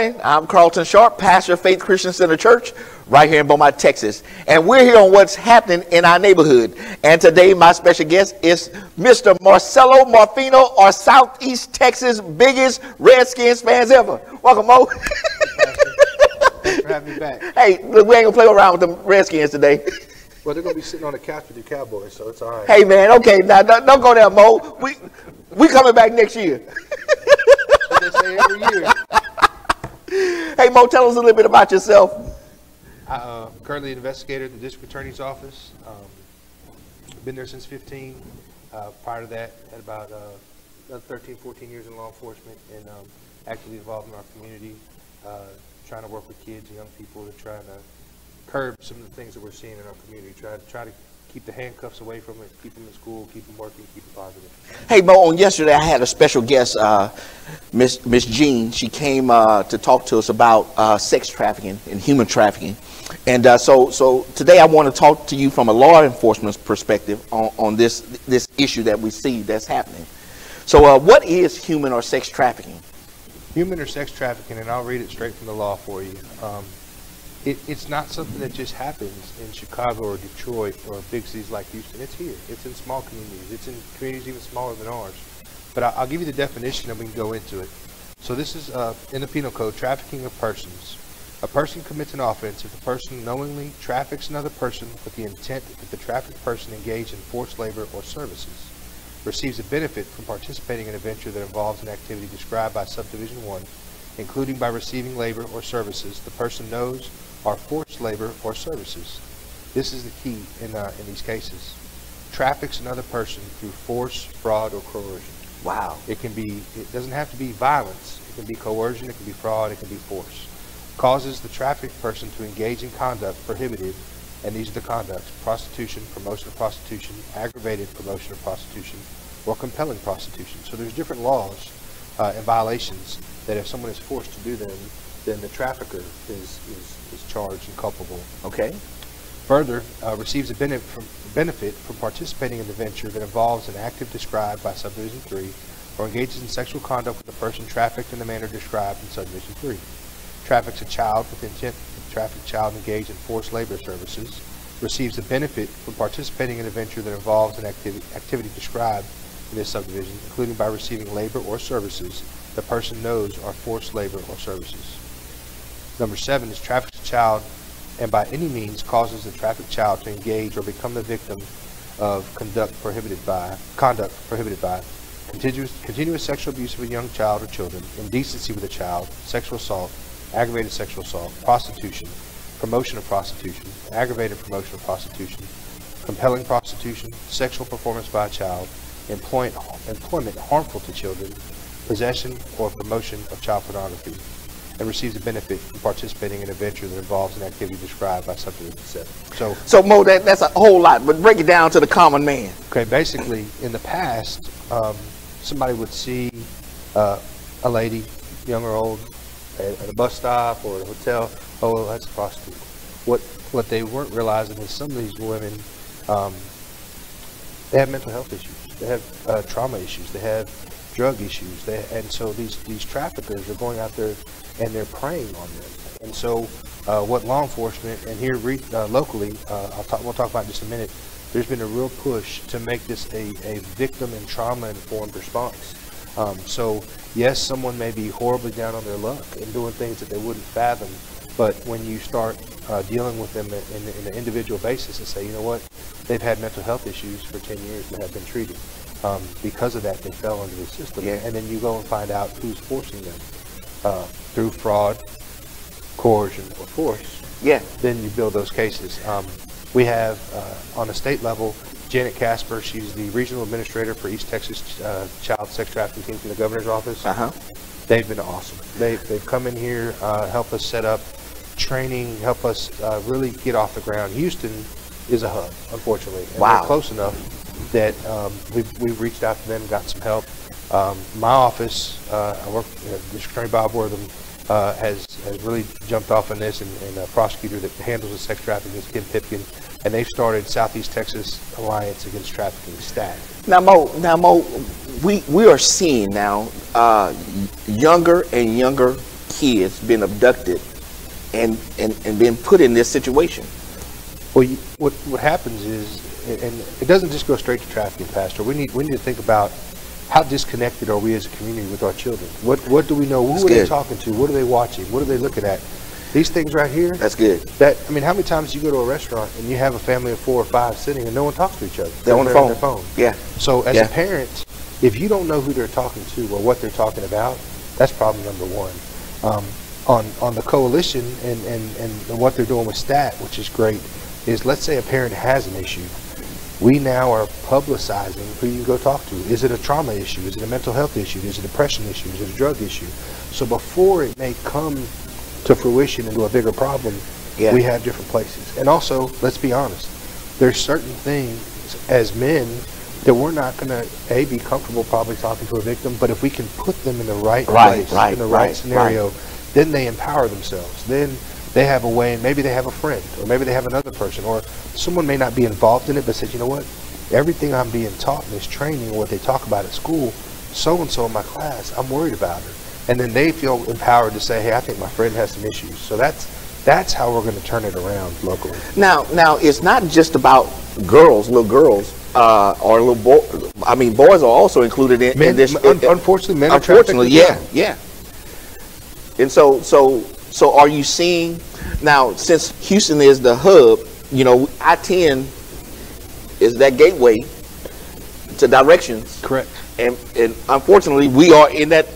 morning. I'm Carlton Pastor of Faith Christian Center Church, right here in Beaumont, Texas. And we're here on what's happening in our neighborhood. And today, my special guest is Mr. Marcelo Morfino, our Southeast Texas biggest Redskins fans ever. Welcome, Mo. Thanks for having me back. Hey, look, we ain't gonna play around with the Redskins today. Well, they're gonna be sitting on the couch with the Cowboys, so it's all right. Hey, man, okay, now don't go there, Mo. We coming back next year. What they say every year. Hey, Mo, tell us a little bit about yourself. I'm currently an investigator at the district attorney's office. Been there since 15. Prior to that, had about 13, 14 years in law enforcement, and actively involved in our community, trying to work with kids and young people to try to curb some of the things that we're seeing in our community. Try to keep the handcuffs away from it, keep them in school, keep them working, keep them positive. Hey, Mo, on yesterday I had a special guest, Miss Jean. She came to talk to us about sex trafficking and human trafficking. And so today I want to talk to you from a law enforcement perspective on this issue that we see that's happening. So what is human or sex trafficking? Human or sex trafficking, and I'll read it straight from the law for you. It's not something that just happens in Chicago or Detroit or big cities like Houston. It's here. It's in small communities. It's in communities even smaller than ours. But I'll give you the definition and we can go into it. So this is in the Penal Code, trafficking of persons. A person commits an offense if the person knowingly traffics another person with the intent that the trafficked person engage in forced labor or services, receives a benefit from participating in a venture that involves an activity described by subdivision 1, including by receiving labor or services the person knows are forced labor or services. This is the key in these cases. Traffics another person through force, fraud, or coercion. Wow. It doesn't have to be violence. It can be coercion, it can be fraud, it can be force. Causes the trafficked person to engage in conduct prohibited, and these are the conducts: prostitution, promotion of prostitution, aggravated promotion of prostitution, or compelling prostitution. So there's different laws and violations that if someone is forced to do them, then the trafficker is charged and culpable. Okay. Further, receives a benefit from participating in the venture that involves an active described by subdivision 3, or engages in sexual conduct with the person trafficked in the manner described in subdivision 3. Traffics a child with intent to traffic a child engaged in forced labor services. Receives a benefit from participating in a venture that involves an activity described in this subdivision, including by receiving labor or services the person knows are forced labor or services. Number 7 is traffics a child and by any means causes the trafficked child to engage or become the victim of conduct prohibited by, continuous sexual abuse of a young child or children, indecency with a child, sexual assault, aggravated sexual assault, prostitution, promotion of prostitution, aggravated promotion of prostitution, compelling prostitution, sexual performance by a child, employment harmful to children, possession or promotion of child pornography, and receives a benefit from participating in a venture that involves an activity described by subdivision 7. So Mo, that's a whole lot, but break it down to the common man. Okay, basically, in the past, somebody would see a lady, young or old, at a bus stop or a hotel. Oh, well, that's a prostitute. What they weren't realizing is some of these women, they have mental health issues. They have trauma issues. They have drug issues. And so these traffickers are going out there and they're preying on them. And so what law enforcement, and here locally, we'll talk about in just a minute, there's been a real push to make this a victim and trauma-informed response. So yes, someone may be horribly down on their luck and doing things that they wouldn't fathom, but when you start dealing with them in an individual basis and say, you know what, they've had mental health issues for 10 years that have been treated. Because of that, they fell under the system. Yeah. And then you go and find out who's forcing them through fraud, coercion, or force. Yeah. Then you build those cases. We have, on a state level, Janet Casper. She's the regional administrator for East Texas Child Sex Trafficking Team from the governor's office. They've been awesome. They've come in here, help us set up training, help us really get off the ground. Houston is a hub, unfortunately. And wow. They're close enough that we've reached out to them, got some help. My office, I work with District Attorney Bob Wortham, has really jumped off on this, and a prosecutor that handles the sex trafficking is Kim Pipkin, and they've started Southeast Texas Alliance Against Trafficking STAT. Now Mo, we are seeing now younger and younger kids been abducted and been put in this situation? Well, what happens is, and it doesn't just go straight to trafficking, Pastor. We need to think about how disconnected are we as a community with our children. What do we know? Who are they talking to? What are they watching? What are they looking at? These things right here. That's good. I mean, how many times do you go to a restaurant and you have a family of 4 or 5 sitting and no one talks to each other? They're on their phone. Yeah. So as a parent, if you don't know who they're talking to or what they're talking about, that's problem number one. On the coalition and what they're doing with STAT, which is great, is let's say a parent has an issue. We now are publicizing who you can go talk to. Is it a trauma issue? Is it a mental health issue? Is it a depression issue? Is it a drug issue? So before it may come to fruition into a bigger problem, we have different places. And also, let's be honest, there's certain things as men that we're not going to be comfortable probably talking to a victim, but if we can put them in the right place, in the right scenario, then they empower themselves. Then they have a way, and maybe they have a friend, or maybe they have another person, or someone may not be involved in it, but says, you know what, everything I'm being taught in this training, or what they talk about at school, so-and-so in my class, I'm worried about her. And then they feel empowered to say, hey, I think my friend has some issues. So that's how we're going to turn it around locally. Now it's not just about girls, little girls, or little boys. I mean, boys are also included in this. Unfortunately, men are trafficked. Yeah. And so are you seeing now, since Houston is the hub, you know, I-10 is that gateway to directions. Correct. And unfortunately, we are in that.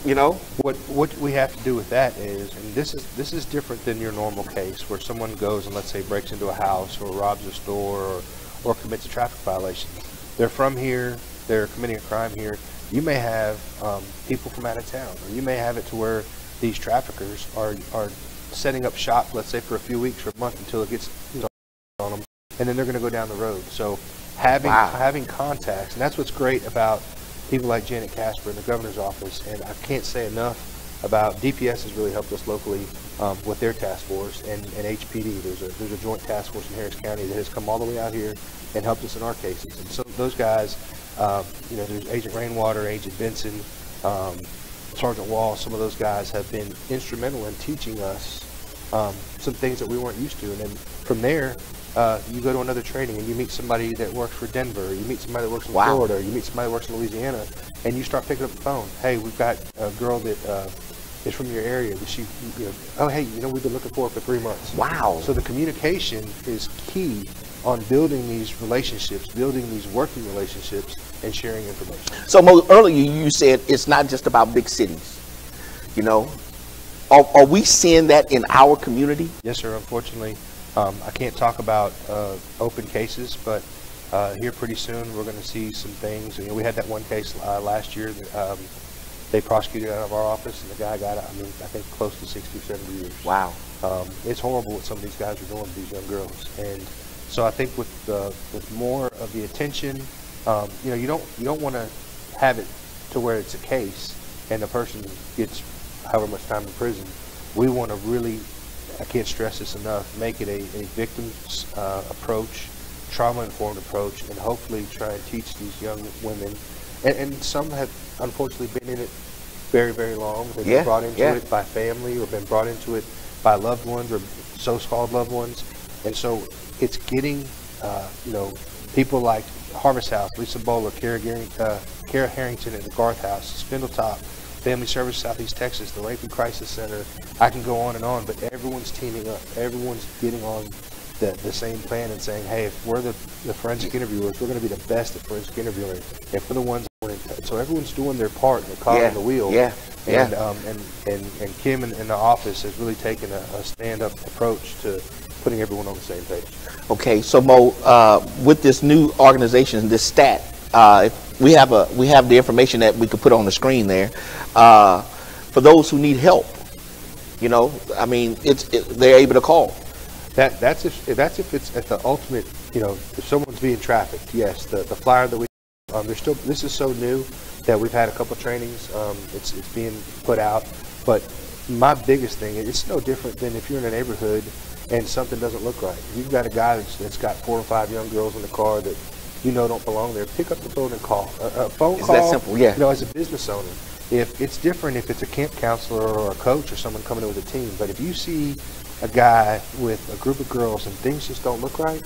You know, what we have to do with that is, and this is different than your normal case where someone goes and, let's say, breaks into a house or robs a store or commits a traffic violation. They're from here, they're committing a crime here. You may have people from out of town, or you may have it to where these traffickers are setting up shop, let's say, for a few weeks or a month until it gets on them, and then they're going to go down the road. So having contacts, and that's what's great about people like Janet Casper in the governor's office, and I can't say enough about DPS has really helped us locally with their task force, and HPD. There's a joint task force in Harris County that has come all the way out here and helped us in our cases. And so those guys, you know, there's Agent Rainwater, Agent Benson, Sergeant Wall. Some of those guys have been instrumental in teaching us some things that we weren't used to, and then from there. You go to another training and you meet somebody that works for Denver, or you meet somebody that works in Florida, or you meet somebody that works in Louisiana, and you start picking up the phone. Hey, we've got a girl that is from your area. That she, you know, oh, hey, you know, we've been looking for her for 3 months. Wow. So the communication is key on building these relationships, building these working relationships, and sharing information. So earlier you said it's not just about big cities. You know, are we seeing that in our community? Yes, sir. Unfortunately. I can't talk about open cases, but here pretty soon we're going to see some things. You know, we had that one case last year that they prosecuted out of our office, and the guy got, I mean, I think close to 60 or 70 years. Wow. It's horrible what some of these guys are doing to these young girls. And so I think with more of the attention, you know, you don't want to have it to where it's a case and the person gets however much time in prison. We want to really, I can't stress this enough, make it a victim's approach, trauma-informed approach, and hopefully try and teach these young women. And some have unfortunately been in it very, very long. They've been brought into it by family, or been brought into it by loved ones, or so-called loved ones. And so it's getting, you know, people like Harvest House, Lisa Bowler, Kara Harrington at the Garth House, Spindletop, Family Service Southeast Texas, the Rape and Crisis Center. I can go on and on, but everyone's teaming up. Everyone's getting on the same plan and saying, hey, if we're the forensic interviewers, we're going to be the best at forensic interviewing. If we're the ones, so everyone's doing their part and they're caught on the wheel. And Kim in the office has really taken a stand-up approach to putting everyone on the same page. Okay, so Mo, with this new organization, this STAT, we have the information that we could put on the screen there for those who need help. You know, I mean, they're able to call. That's if it's at the ultimate. You know, if someone's being trafficked, yes, the flyer that we there's still, this is so new that we've had a couple trainings. It's being put out, but my biggest thing, it's no different than if you're in a neighborhood and something doesn't look right. You've got a guy that's got 4 or 5 young girls in the car that you know don't belong there. Pick up the phone and call. A phone call. It's that simple, yeah. You know, as a business owner, if it's different if it's a camp counselor or a coach or someone coming in with a team, but if you see a guy with a group of girls and things just don't look right,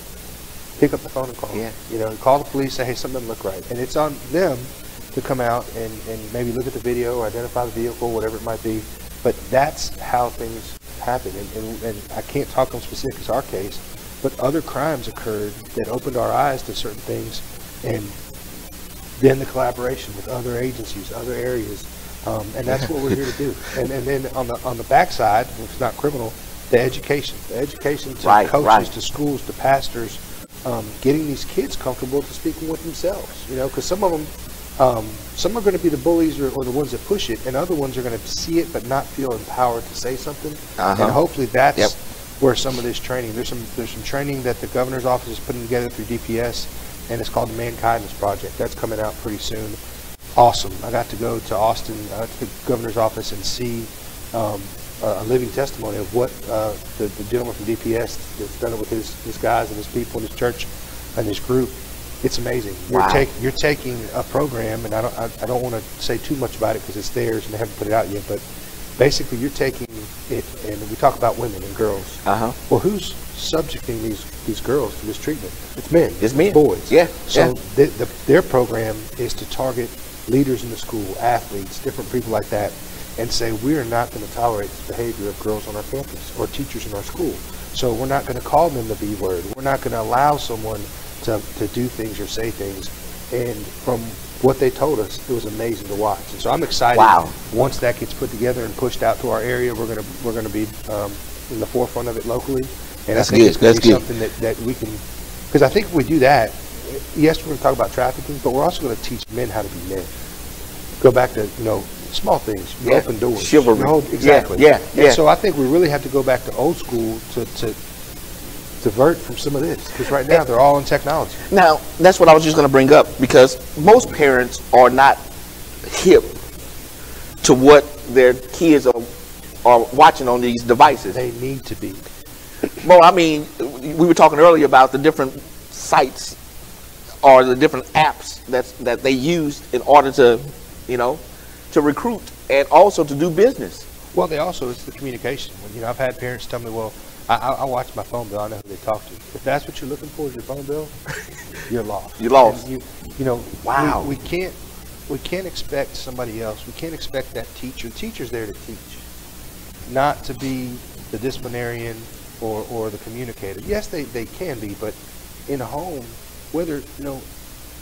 pick up the phone and call. Yeah. You know, call the police, say, hey, something doesn't look right. And it's on them to come out and maybe look at the video or identify the vehicle, whatever it might be. But that's how things happen. And I can't talk on specifics our case, but other crimes occurred that opened our eyes to certain things. And then the collaboration with other agencies, other areas, and that's what we're here to do. And then on the backside, if it's not criminal, the education to coaches, to schools, to pastors, getting these kids comfortable to speaking with themselves. You know, because some of them, some are going to be the bullies or the ones that push it, and other ones are going to see it but not feel empowered to say something. And hopefully that's where some of this training. There's some training that the governor's office is putting together through DPS. And it's called the Man Kindness Project. That's coming out pretty soon. Awesome. I got to go to Austin, to the governor's office, and see a living testimony of what the gentleman from DPS that's done it with his guys and his people and his church and his group. It's amazing. Wow. You're taking a program, and I don't want to say too much about it because it's theirs and they haven't put it out yet, but basically you're taking it, and we talk about women and girls. Well, who's subjecting these girls to this treatment? It's men. It's men. Boys. Yeah. So their program is to target leaders in the school, athletes, different people like that, and say we're not going to tolerate the behavior of girls on our campus or teachers in our school. So we're not going to call them the B word. We're not going to allow someone to do things or say things. And from what they told us, it was amazing to watch. And so I'm excited. Wow. Once that gets put together and pushed out to our area, we're gonna be in the forefront of it locally. And That's I think good. it's going to be That's something that we can, because I think if we do that, yes, we're going to talk about trafficking, but we're also going to teach men how to be men. Go back to, small things, open doors. Chivalry. Exactly. Yeah. And so I think we really have to go back to old school to divert from some of this, because right now they're all in technology. Now, that's what I was just going to bring up, because most parents are not hip to what their kids are watching on these devices. They need to be. Well, I mean, we were talking earlier about the different sites or the different apps that they use in order to, to recruit and also to do business. Well, it's the communication. I've had parents tell me, well, I watch my phone bill. I know who they talk to. If that's what you're looking for is your phone bill, you're lost. You're lost. Wow. We can't expect somebody else. We can't expect that teacher. The teacher's there to teach, not to be the disciplinarian or the communicator. Yes, they can be, but in a home, whether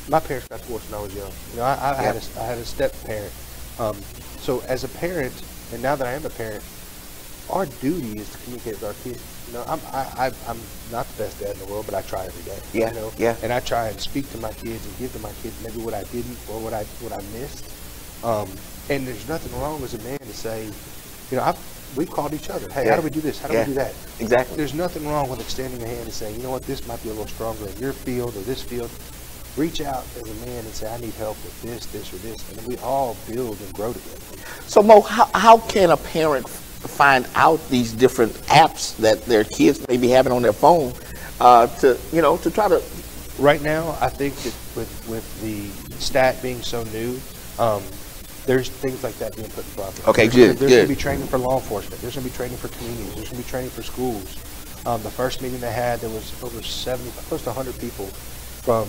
my parents got divorced when I was young. I had a step parent. So as a parent, and now that I am a parent, our duty is to communicate with our kids. I'm not the best dad in the world, but I try every day. Yeah. And I try and speak to my kids and give to my kids maybe what I didn't or what I missed. And there's nothing wrong as a man to say, we've called each other. Hey, how do we do this? How do we do that? Exactly. There's nothing wrong with extending a hand and saying, you know what, this might be a little stronger in your field or this field. Reach out as a man and say, I need help with this or this, and then we all build and grow together. So Mo, how can a parent find out these different apps that their kids may be having on their phone to try to? Right now, I think that with the stat being so new, there's things like that being put in progress. Okay, there's good. going to be training for law enforcement. There's going to be training for communities. There's going to be training for schools. The first meeting they had, there was over 70, close to 100 people from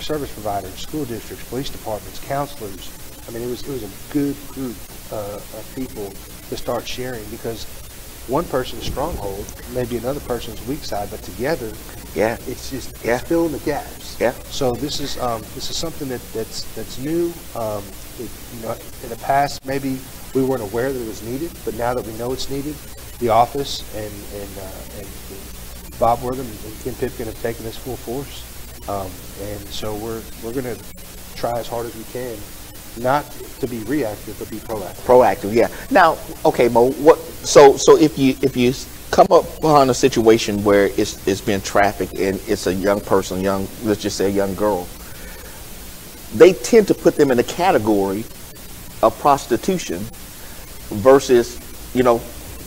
service providers, school districts, police departments, counselors. I mean, it was a good group of people to start sharing, because one person's stronghold may be another person's weak side, but together, it's filling the gaps. Yeah. So this is something that's new. In the past, maybe we weren't aware that it was needed, but now that we know it's needed, the office and Bob Wortham and Ken Pipkin have taken this full force. And so we're going to try as hard as we can, not to be reactive, but be proactive. Proactive, yeah. Now, okay, Mo, so if you come up on a situation where it's been trafficked and it's a young person, let's just say a young girl, they tend to put them in the category of prostitution versus,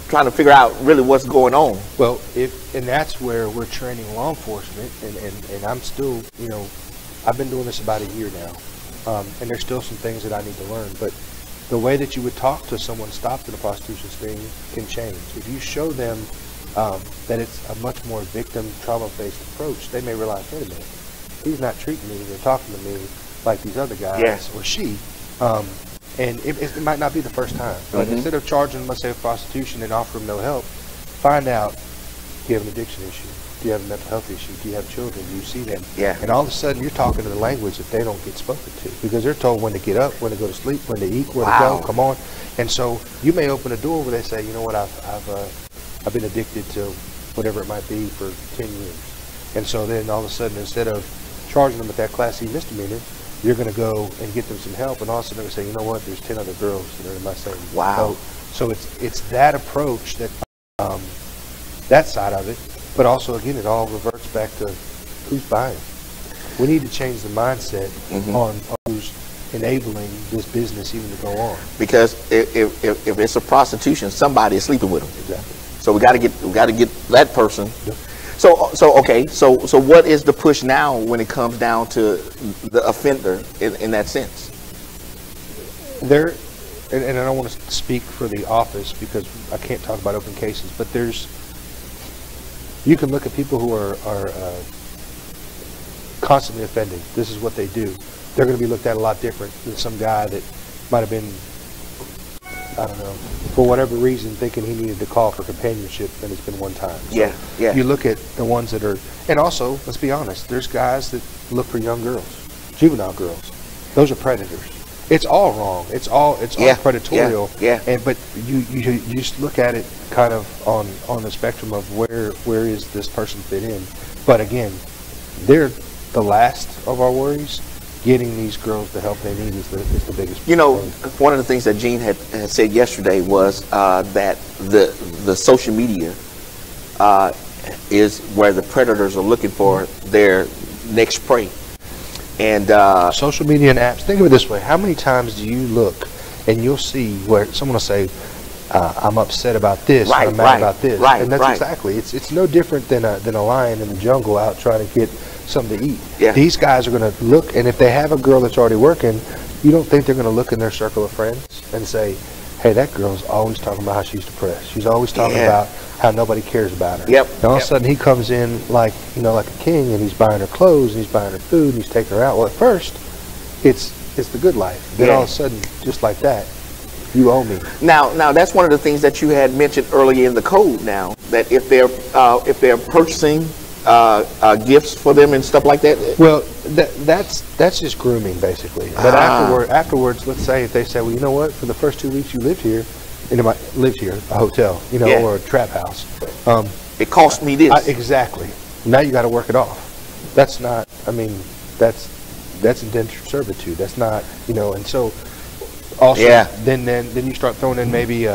trying to figure out really what's going on. Well, and that's where we're training law enforcement, and I'm still, I've been doing this about a year now, and there's still some things that I need to learn. But the way that you would talk to someone stopped in a prostitution sting can change. If you show them that it's a much more victim trauma-based approach, they may realize, wait a minute, he's not treating me or talking to me like these other guys or she. And it might not be the first time. But instead of charging them, let's say, prostitution and offering them no help, find out, do you have an addiction issue? Do you have a mental health issue? Do you have children? Do you see them? Yeah. And all of a sudden, you're talking to the language that they don't get spoken to, because they're told when to get up, when to go to sleep, when to eat, where to go, come on. And so you may open a door where they say, you know what, I've been addicted to whatever it might be for 10 years. And so then all of a sudden, instead of charging them with that Class C misdemeanor, you're going to go and get them some help, and all of a sudden they're going to say, you know what, there's 10 other girls that are in my same boat. So it's that approach, that that side of it, but also, again, it all reverts back to who's buying. We need to change the mindset on who's enabling this business even to go on. Because if it's a prostitution, somebody is sleeping with them. Exactly. So we got to get that person. Yep. So what is the push now when it comes down to the offender in that sense? And I don't want to speak for the office because I can't talk about open cases, but you can look at people who are constantly offending. This is what they do. They're going to be looked at a lot different than some guy that might have been, I don't know, for whatever reason, thinking he needed to call for companionship, and it's been one time. So you look at the ones that are, and also, let's be honest, there's guys that look for young girls, juvenile girls. Those are predators. It's all wrong. It's all predatorial. But you just look at it kind of on the spectrum of where is this person fit in. But again, they're the last of our worries. Getting these girls the help they need is the biggest. You know, one of the things that Gene had said yesterday was that the social media is where the predators are looking for their next prey. And social media and apps. Think of it this way: how many times do you look and you'll see where someone will say, "I'm upset about this," or "I'm mad about this," and that's exactly. It's no different than a lion in the jungle out trying to get something to eat. These guys are going to look, and if they have a girl that's already working, you don't think they're going to look in their circle of friends and say, "Hey, that girl's always talking about how she's depressed. She's always talking about how nobody cares about her." And all of a sudden he comes in like a king, and he's buying her clothes, and he's buying her food, and he's taking her out. Well, at first it's the good life. Then all of a sudden, just like that, you owe me. Now that's one of the things that you had mentioned earlier in the code. Now that if they're purchasing gifts for them and stuff like that. Well, that's just grooming basically. But afterwards, let's say if they say, well, you know what, for the first 2 weeks you lived here, and it lived here, a hotel, or a trap house. It cost me this. Exactly. Now you got to work it off. That's not. I mean, that's indentured servitude. That's not. And so also then you start throwing in maybe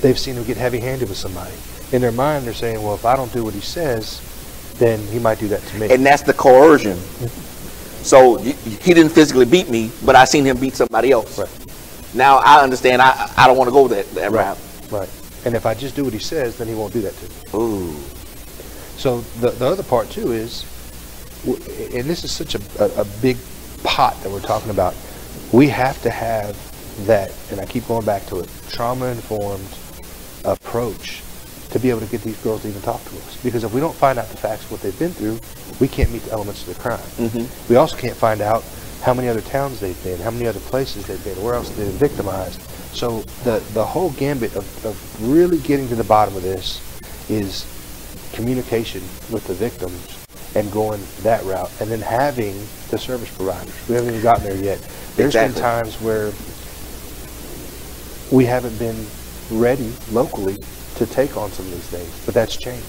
they've seen him get heavy-handed with somebody. In their mind, they're saying, well, if I don't do what he says, then he might do that to me. And that's the coercion. So he didn't physically beat me, but I seen him beat somebody else. Right. Now I understand I don't want to go that route. Right. And if I just do what he says, then he won't do that to me. Ooh. So the other part, too, is, and this is such a big pot that we're talking about, we have to have that, and I keep going back to it, trauma-informed approach to be able to get these girls to even talk to us. Because if we don't find out the facts of what they've been through, we can't meet the elements of the crime. We also can't find out how many other towns they've been, how many other places they've been, where else they've been victimized. So the whole gambit of really getting to the bottom of this is communication with the victims and going that route, and then having the service providers. We haven't even gotten there yet. There's been times where we haven't been ready locally to take on some of these things, but that's changed.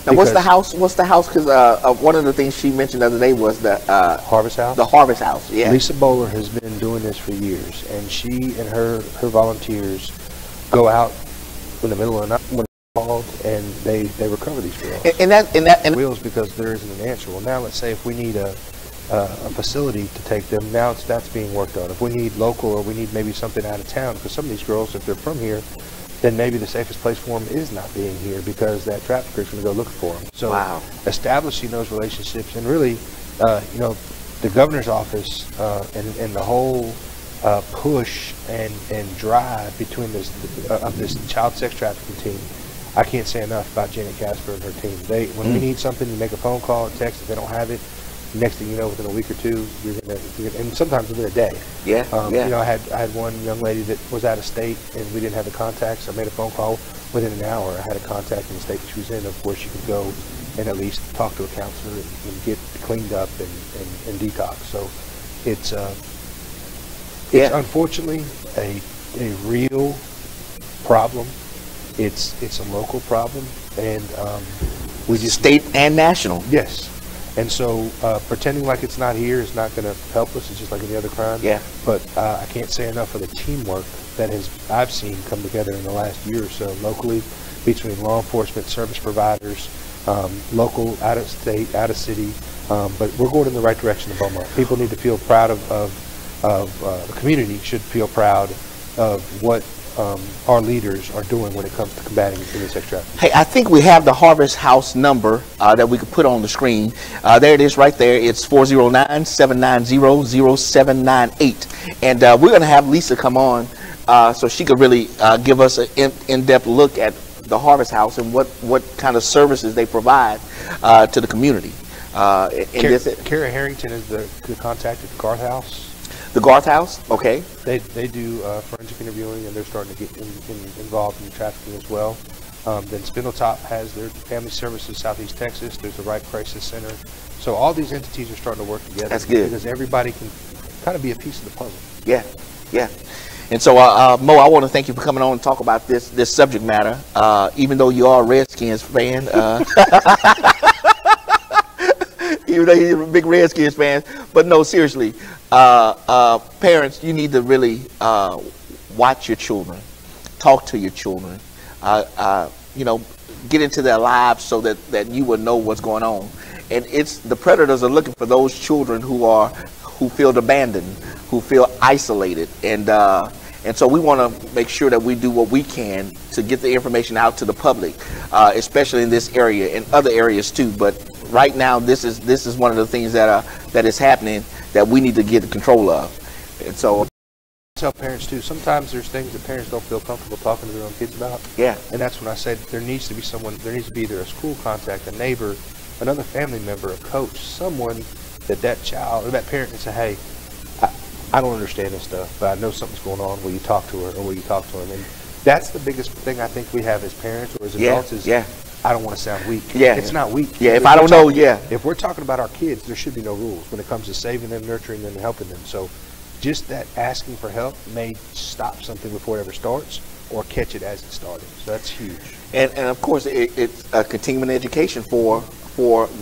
Now, what's the house? Because one of the things she mentioned the other day was the Harvest House. The Harvest House, yeah. Lisa Bowler has been doing this for years, and she and her volunteers go out in the middle of the night when they're called, and they recover these girls. And wheels, because there isn't an answer. Well, now let's say if we need a facility to take them, now that's being worked on. If we need local, or we need maybe something out of town, because some of these girls, if they're from here, then maybe the safest place for them is not being here, because that trafficker is going to go look for them. So establishing those relationships, and really, the governor's office and the whole push and drive between this child sex trafficking team. I can't say enough about Janet Casper and her team. When we need something, you make a phone call, a text. If they don't have it, next thing you know, within a week or two, you're gonna and sometimes within a day. Yeah. You know, I had one young lady that was out of state, and we didn't have the contacts. I made a phone call within an hour. I had a contact in the state that she was in, of where she could go and at least talk to a counselor and get cleaned up and detox. So it's unfortunately a real problem. It's a local problem, and we just state and national. Yes, and so pretending like it's not here is not going to help us. It's just like any other crime. Yeah. But I can't say enough of the teamwork that I've seen come together in the last year or so locally, between law enforcement, service providers, local, out of state, out of city. But we're going in the right direction in Beaumont. People need to feel proud of the community should feel proud of what our leaders are doing when it comes to combating human sex trafficking. Hey, I think we have the Harvest House number that we could put on the screen. There it is right there. It's 409-790-0798. And we're going to have Lisa come on so she could really give us an in-depth look at the Harvest House and what kind of services they provide to the community. Kara Harrington is the contact at the Garth House. The Garth House, okay. They do forensic interviewing, and they're starting to get involved in trafficking as well. Then Spindletop has their family services, Southeast Texas. There's the Right Crisis Center. So all these entities are starting to work together. That's good. Because everybody can kind of be a piece of the puzzle. Yeah, yeah. And so, Mo, I want to thank you for coming on and talk about this subject matter. Even though you are a Redskins fan, even though you're a big Redskins fan, but no, seriously, parents, you need to really watch your children, talk to your children, you know, get into their lives so that you will know what's going on. And it's the predators are looking for those children who feel abandoned, who feel isolated, and so we want to make sure that we do what we can to get the information out to the public, especially in this area and other areas too. But right now, this is one of the things that is happening that we need to get control of. And so, tell parents too. Sometimes there's things that parents don't feel comfortable talking to their own kids about. Yeah. And that's when I said there needs to be someone. There needs to be either a school contact, a neighbor, another family member, a coach, someone that child or that parent can say, hey, I don't understand this stuff, but I know something's going on. Will you talk to her or will you talk to him? And that's the biggest thing I think we have as parents or as adults is I don't want to sound weak. Yeah. It's not weak. Yeah, if I don't know, If we're talking about our kids, there should be no rules when it comes to saving them, nurturing them, and helping them. So just that asking for help may stop something before it ever starts or catch it as it started. So that's huge. And of course, it's a continuing education for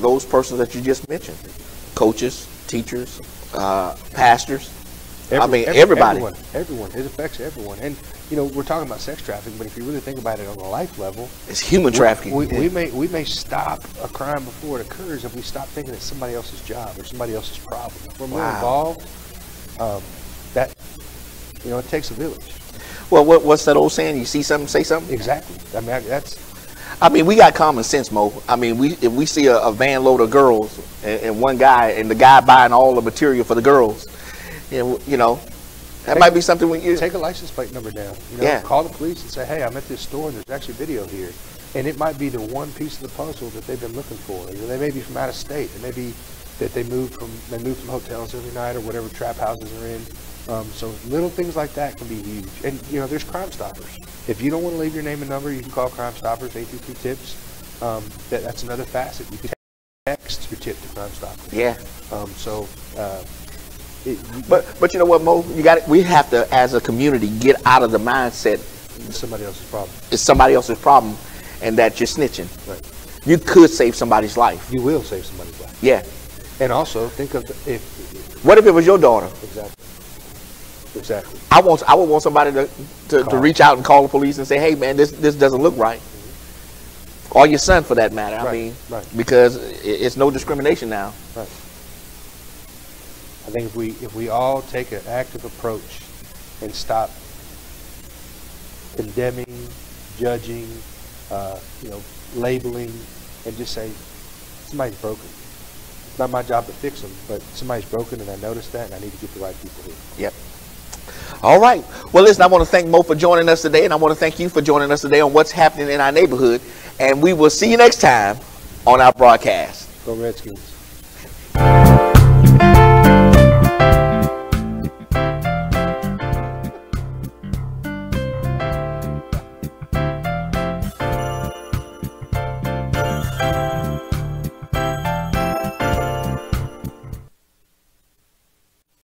those persons that you just mentioned. Coaches, teachers, pastors. Everybody. Everyone. It affects everyone. And, you know, we're talking about sex trafficking, but if you really think about it on a life level, it's human trafficking. We may stop a crime before it occurs if we stop thinking it's somebody else's job or somebody else's problem. If we're more involved, that, you know, it takes a village. Well, what's that old saying? You see something, say something? Exactly. I mean, we got common sense, Mo. I mean, if we see a van load of girls and one guy, and the guy buying all the material for the girls, you know, that might be something when you take a license plate number down. You know, call the police and say, hey, I'm at this store and there's actually video here. And it might be the one piece of the puzzle that they've been looking for. You know, they may be from out of state. It may be that they move from hotels every night or whatever trap houses are in. So little things like that can be huge. And, you know, there's Crime Stoppers. If you don't want to leave your name and number, you can call Crime Stoppers, 822-TIPS. That's another facet. You can text your tip to Crime Stoppers. Yeah. But you know what, Mo? We have to, as a community, get out of the mindset it's somebody else's problem. It's somebody else's problem, and that you're snitching. Right. You could save somebody's life. You will save somebody's life. Yeah. And also think of what if it was your daughter? Exactly. I would want somebody to reach out and call the police and say, hey man, this doesn't look right. Mm-hmm. Or your son for that matter. Right. Because it's no discrimination now. Right. I think if we all take an active approach and stop condemning, judging, you know, labeling, and just say somebody's broken. It's not my job to fix them, but somebody's broken, and I noticed that, and I need to get the right people here. Yep. All right. Well, listen, I want to thank Mo for joining us today, and I want to thank you for joining us today on what's happening in our neighborhood. And we will see you next time on our broadcast. Go Redskins.